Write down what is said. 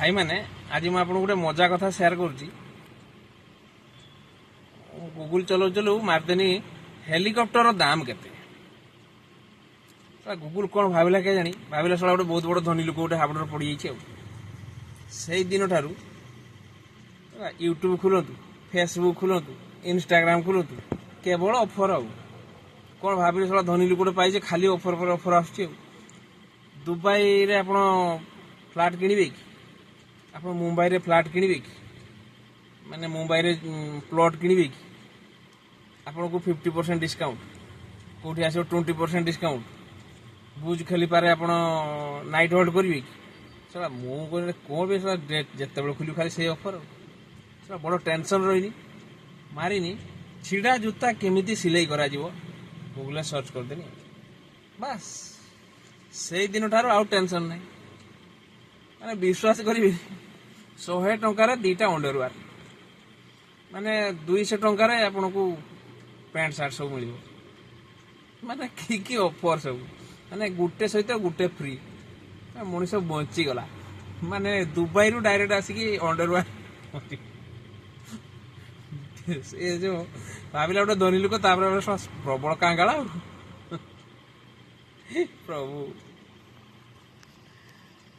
भाई मैंने आज मैं आपको गोटे मजा कथा शेयर करुच्ची। गूगल चलो चलो मारदेनी हेलिकप्टर दाम केते। गूगल कौन भाविला के जानी भाविला सला गोटे बहुत बड़ धनी लोक गोटे हाबड़ पड़ जाइए। से दिन ठारू यूट्यूब खोलतु, फेसबुक खोलतु, इंस्टाग्राम खोलतु, केवल ऑफर आउ कौन भाविले सला धनी लोक गोटे पाइजे खाली ऑफर पर ऑफर आसुची। दुबई रे आपण फ्लैट किनिबे कि आप मुंबई रे फ्लैट किनिबे कि माने मुंबई रे प्लॉट किनिबे कि आपन को 50% डिस्काउंट कोठी आसो 20% डिस्काउंट बुज खलीफा रे आपण नाइट होल्ड करिवे कि सला मु कोन बे सला जत्ते बेल खुली खाली से ऑफर सला बड़ टेंशन रहिनी मारिनी छिडा जूता केमिति सिलाई करा जीवो गूगल सर्च कर देनी बस से दिन ठारो आउ टेंशन नहीं माने विश्वास करिवे 100 टंकार दीटा अंडरवेयर माने 200 टंकार आपन को पैंट शर्ट सब मिल माने की ऑफर सब माने गुटे सहित गुटे फ्री मनीष बंची गला माने दुबई रु डायरेक्ट आसिकी अंडरवेयर ये जो भाविला गोटे धनी लोक प्रबल कांगाला प्रभु।